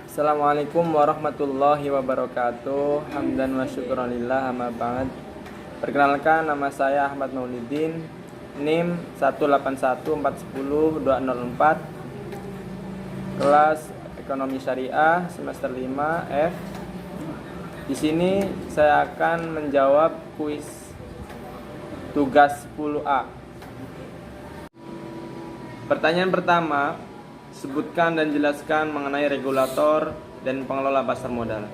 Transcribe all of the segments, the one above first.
Assalamualaikum warahmatullahi wabarakatuh. Hamdan wa syukranillah, amma ba'd. Perkenalkan, nama saya Ahmad Maulidin, NIM 181410204, kelas Ekonomi Syariah semester 5 F. Di sini saya akan menjawab kuis tugas 10A. Pertanyaan pertama, sebutkan dan jelaskan mengenai regulator dan pengelola pasar modal.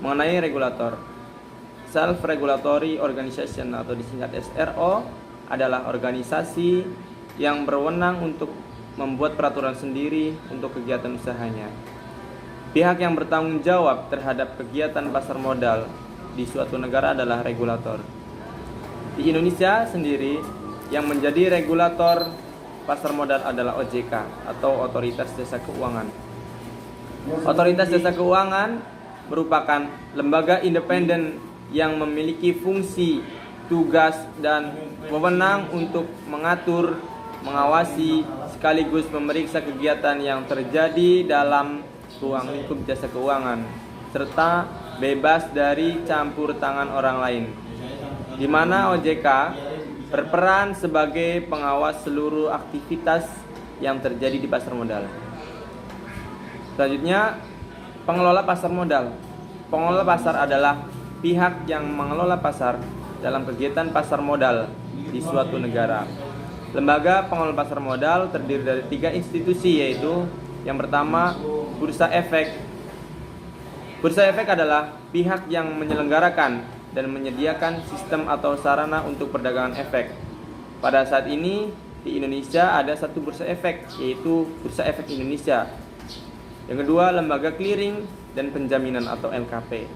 Mengenai regulator, Self-Regulatory Organization atau disingkat SRO adalah organisasi yang berwenang untuk membuat peraturan sendiri untuk kegiatan usahanya. Pihak yang bertanggung jawab terhadap kegiatan pasar modal di suatu negara adalah regulator. Di Indonesia sendiri, yang menjadi regulator pasar modal adalah OJK atau Otoritas Jasa Keuangan. Otoritas Jasa Keuangan merupakan lembaga independen yang memiliki fungsi, tugas, dan wewenang untuk mengatur, mengawasi, sekaligus memeriksa kegiatan yang terjadi dalam ruang lingkup jasa keuangan, serta bebas dari campur tangan orang lain, di mana OJK berperan sebagai pengawas seluruh aktivitas yang terjadi di pasar modal. Selanjutnya, pengelola pasar modal. Pengelola pasar adalah pihak yang mengelola pasar dalam kegiatan pasar modal di suatu negara. Lembaga pengelola pasar modal terdiri dari 3 institusi, yaitu yang pertama, Bursa Efek. Bursa Efek adalah pihak yang menyelenggarakan dan menyediakan sistem atau sarana untuk perdagangan efek. Pada saat ini di Indonesia ada satu bursa efek, yaitu Bursa Efek Indonesia. Yang kedua, lembaga clearing dan penjaminan atau LKP.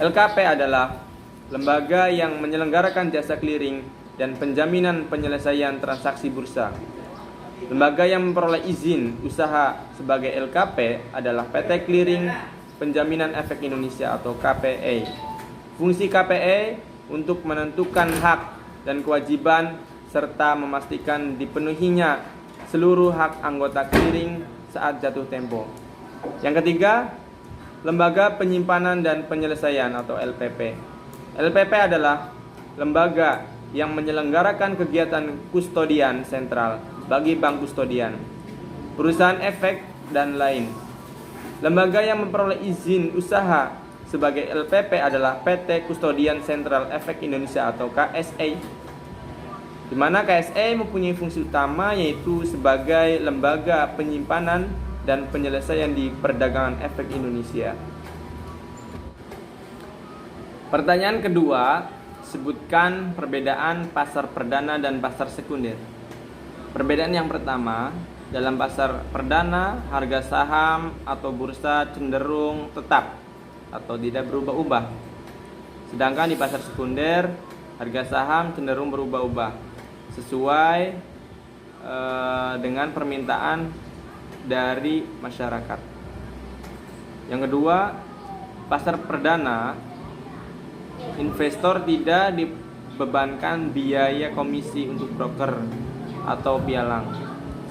LKP adalah lembaga yang menyelenggarakan jasa clearing dan penjaminan penyelesaian transaksi bursa. Lembaga yang memperoleh izin usaha sebagai LKP adalah PT Clearing Penjaminan Efek Indonesia atau KPE. Fungsi KPE untuk menentukan hak dan kewajiban serta memastikan dipenuhinya seluruh hak anggota clearing saat jatuh tempo. Yang ketiga, Lembaga Penyimpanan dan Penyelesaian atau LPP. LPP adalah lembaga yang menyelenggarakan kegiatan kustodian sentral bagi bank kustodian, perusahaan efek, dan lain. Lembaga yang memperoleh izin usaha sebagai LPP adalah PT Kustodian Sentral Efek Indonesia atau KSE, di mana KSE mempunyai fungsi utama yaitu sebagai lembaga penyimpanan dan penyelesaian di perdagangan efek Indonesia. Pertanyaan kedua, sebutkan perbedaan pasar perdana dan pasar sekunder. Perbedaan yang pertama, dalam pasar perdana, harga saham atau bursa cenderung tetap atau tidak berubah-ubah. Sedangkan di pasar sekunder, harga saham cenderung berubah-ubah sesuai dengan permintaan dari masyarakat. Yang kedua, pasar perdana, investor tidak dibebankan biaya komisi untuk broker atau pialang.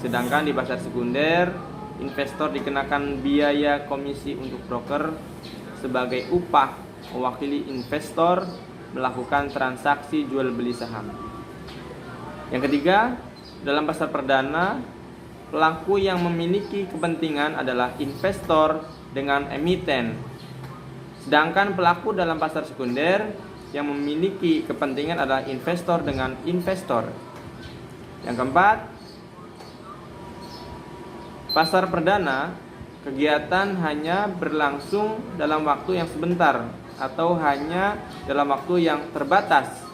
Sedangkan di pasar sekunder, investor dikenakan biaya komisi untuk broker sebagai upah mewakili investor melakukan transaksi jual beli saham. Yang ketiga, dalam pasar perdana, pelaku yang memiliki kepentingan adalah investor dengan emiten. Sedangkan pelaku dalam pasar sekunder yang memiliki kepentingan adalah investor dengan investor. Yang keempat, pasar perdana, kegiatan hanya berlangsung dalam waktu yang sebentar atau hanya dalam waktu yang terbatas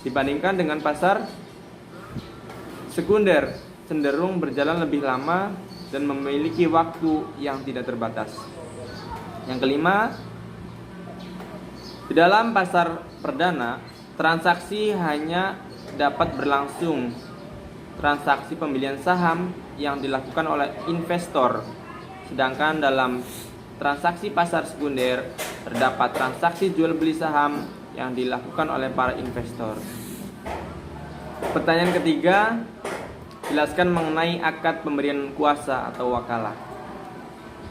dibandingkan dengan pasar sekunder, cenderung berjalan lebih lama dan memiliki waktu yang tidak terbatas. Yang kelima, di dalam pasar perdana, transaksi hanya dapat berlangsung transaksi pembelian saham yang dilakukan oleh investor. Sedangkan dalam transaksi pasar sekunder terdapat transaksi jual beli saham yang dilakukan oleh para investor. Pertanyaan ketiga, jelaskan mengenai akad pemberian kuasa atau wakalah.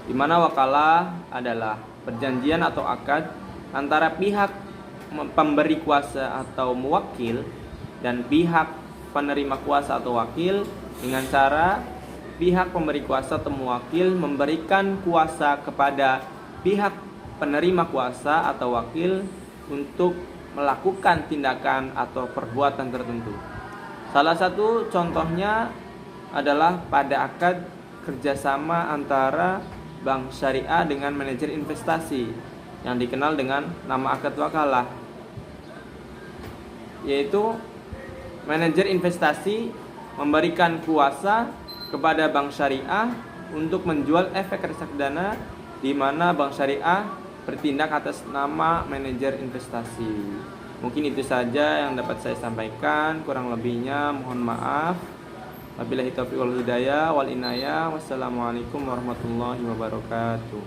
di mana wakalah adalah perjanjian atau akad antara pihak pemberi kuasa atau muwakil dan pihak penerima kuasa atau wakil, dengan cara pihak pemberi kuasa atau muwakil memberikan kuasa kepada pihak penerima kuasa atau wakil untuk melakukan tindakan atau perbuatan tertentu. Salah satu contohnya adalah pada akad kerjasama antara bank syariah dengan manajer investasi yang dikenal dengan nama akad wakalah, yaitu manajer investasi memberikan kuasa kepada bank syariah untuk menjual efek reksadana, di mana bank syariah bertindak atas nama manajer investasi. Mungkin itu saja yang dapat saya sampaikan, kurang lebihnya mohon maaf. Wabillahi taufiq wal hidayah wal inayah. Wassalamualaikum warahmatullahi wabarakatuh.